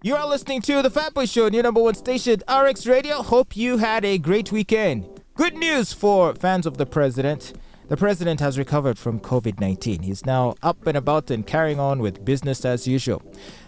You are listening to the Fatboy Show, your number one station, RX Radio. Hope you had a great weekend. Good news for fans of the president. The president has recovered from COVID-19. He's now up and about and carrying on with business as usual.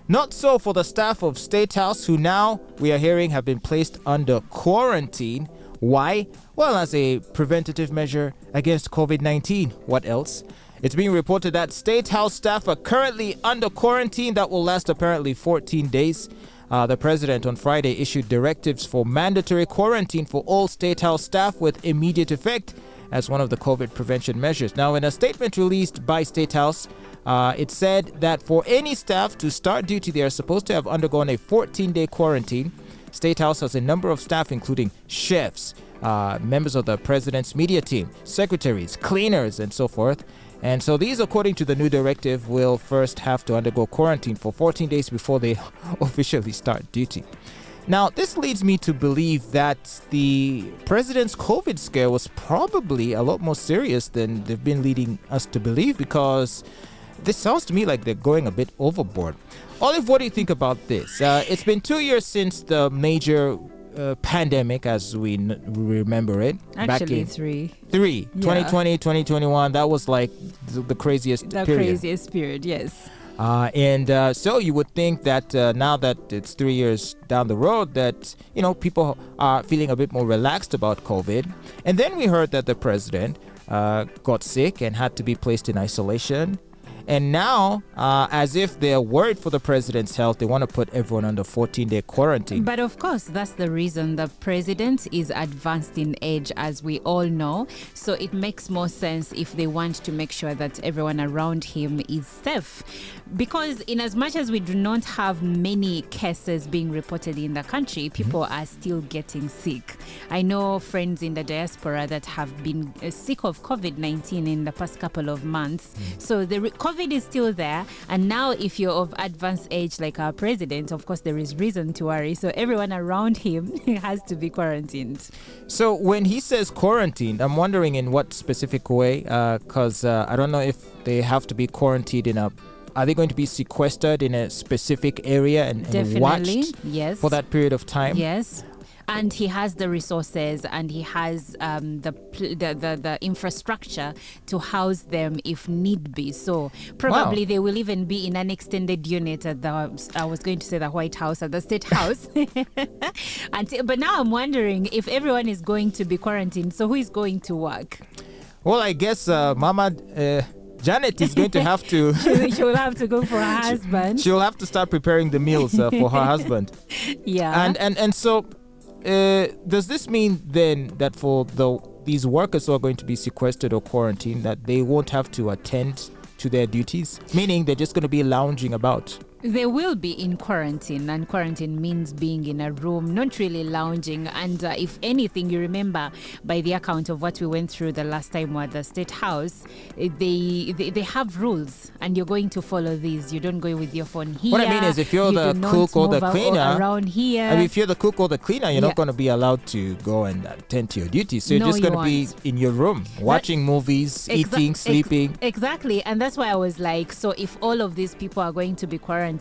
Not so for the staff of State House, who now, we are hearing, have been placed under quarantine. Why? Well, as a preventative measure against COVID-19. What else? It's being reported that State House staff are currently under quarantine that will last apparently 14 days. The president on Friday issued directives for mandatory quarantine for all State House staff with immediate effect as one of the COVID prevention measures. Now, in a statement released by State House, it said that for any staff to start duty, they are supposed to have undergone a 14-day quarantine. State House has a number of staff, including chefs, members of the president's media team, secretaries, cleaners, and so forth. And so these, according to the new directive, will first have to undergo quarantine for 14 days before they officially start duty. Now, this leads me to believe that the president's COVID scare was probably a lot more serious than they've been leading us to believe, because this sounds to me like they're going a bit overboard. Olive, what do you think about this? It's been 2 years since the major pandemic, as we remember it. Actually, three. Yeah. 2020, 2021. That was like the craziest period. The craziest period, yes. So you would think that now that it's 3 years down the road, that, people are feeling a bit more relaxed about COVID. And then we heard that the president got sick and had to be placed in isolation. And now, as if they're worried for the president's health, they want to put everyone under 14-day quarantine. But of course, that's the reason. The president is advanced in age, as we all know. So it makes more sense if they want to make sure that everyone around him is safe. Because in as much as we do not have many cases being reported in the country, people are still getting sick. I know friends in the diaspora that have been sick of COVID-19 in the past couple of months. So the COVID is still there. And now if you're of advanced age like our president, of course, there is reason to worry. So everyone around him has to be quarantined. So when he says quarantined, I'm wondering in what specific way, because I don't know if they have to be quarantined are they going to be sequestered in a specific area and watched yes. for that period of time? Yes. And he has the resources and he has the infrastructure to house them if need be. So probably they will even be in an extended unit at the White House, at the State House. But now I'm wondering if everyone is going to be quarantined, so who is going to work? Well, I guess Mama Janet is going to have to... she will have to go for her husband. She'll have to start preparing the meals for her husband. Yeah. And so... does this mean then that for these workers who are going to be sequestered or quarantined, that they won't have to attend to their duties? Meaning they're just going to be lounging about? They will be in quarantine, and quarantine means being in a room, not really lounging. And if anything, you remember by the account of what we went through the last time at the State House, they have rules, and you're going to follow these. You don't go with your phone here. What I mean is, if you're the cook or the cleaner around here, if you're the cook or the cleaner, you're not going to be allowed to go and attend to your duties. So you're just going to be in your room, watching movies, eating, sleeping. Exactly, and that's why I was like, so if all of these people are going to be quarantined,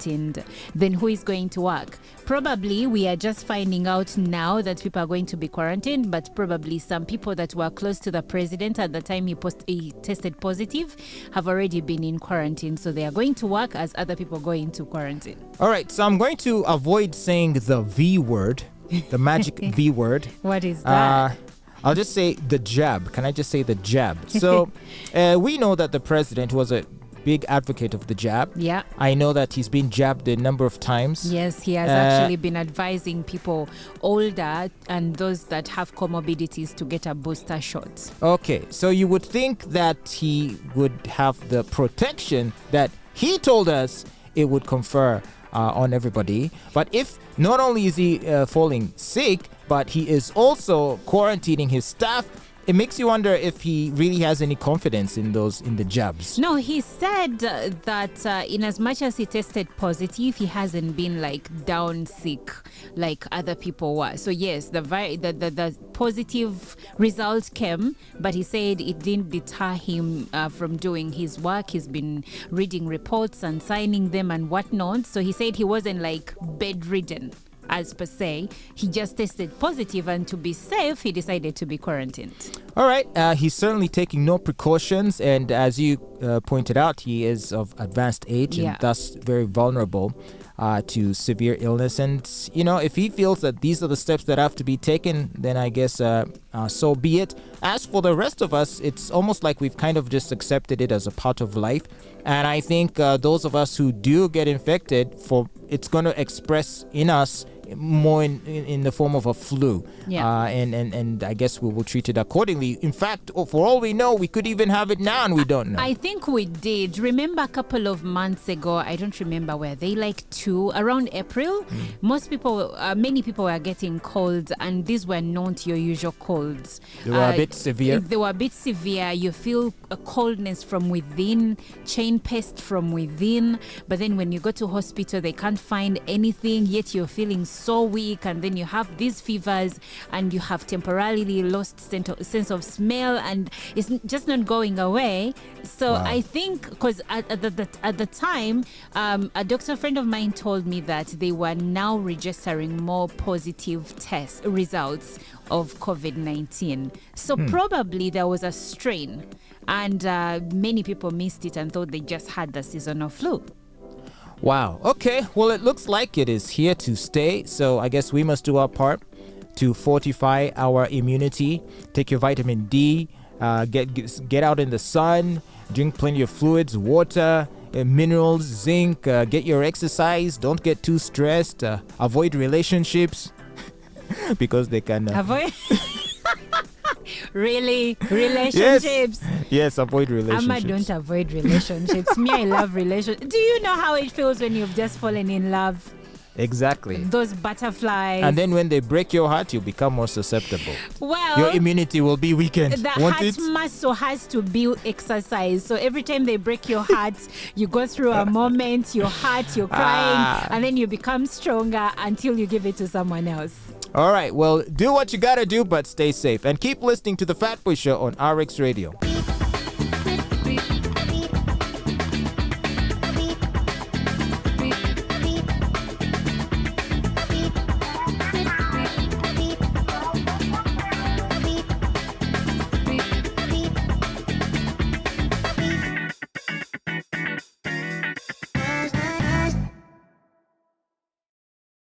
then who is going to work? Probably we are just finding out now that people are going to be quarantined, but probably some people that were close to the president at the time he tested positive have already been in quarantine, so they are going to work as other people go into quarantine. All right, so I'm going to avoid saying the V word, the magic V word. What is that? I'll just say the jab. Can I just say the jab? So we know that the president was a big advocate of the jab. Yeah. I know that he's been jabbed a number of times. Yes, he has actually been advising people older and those that have comorbidities to get a booster shot. Okay, so you would think that he would have the protection that he told us it would confer on everybody. But if not only is he falling sick, but he is also quarantining his staff, it makes you wonder if he really has any confidence in the jabs. No, he said that in as much as he tested positive, he hasn't been like down sick like other people were. So yes, the positive result came, but he said it didn't deter him from doing his work. He's been reading reports and signing them and whatnot. So he said he wasn't like bedridden as per se. He just tested positive, and to be safe, he decided to be quarantined. All right. He's certainly taking no precautions, and as you pointed out, he is of advanced age and thus very vulnerable to severe illness. And, if he feels that these are the steps that have to be taken, then I guess so be it. As for the rest of us, it's almost like we've kind of just accepted it as a part of life. And I think those of us who do get infected, it's going to express in us more in the form of a flu. And I guess we will treat it accordingly. In fact, for all we know, we could even have it now and we don't know. I think we did. Remember a couple of months ago, I don't remember where they around April, many people were getting colds, and these were not your usual colds. They were a bit severe. They were a bit severe. You feel a coldness from within, chain pest from within, but then when you go to hospital, they can't find anything, yet you're feeling so weak, and then you have these fevers, and you have temporarily lost sense of smell, and it's just not going away. So wow. I think because at the time, a doctor friend of mine told me that they were now registering more positive test results of COVID-19. So probably there was a strain, and many people missed it and thought they just had the seasonal flu. Wow. Okay. Well, it looks like it is here to stay. So I guess we must do our part to fortify our immunity. Take your vitamin D. Get out in the sun. Drink plenty of fluids, water, minerals, zinc. Get your exercise. Don't get too stressed. Avoid relationships because they can avoid. Really? Relationships? Yes, avoid relationships. Amma, don't avoid relationships. Me, I love relationships. Do you know how it feels when you've just fallen in love? Exactly. Those butterflies. And then when they break your heart, you become more susceptible. Well, your immunity will be weakened. The heart muscle has to be exercised. So every time they break your heart, you go through a moment, you're crying, and then you become stronger until you give it to someone else. All right. Well, do what you got to do, but stay safe. And keep listening to The Fatboy Show on RX Radio.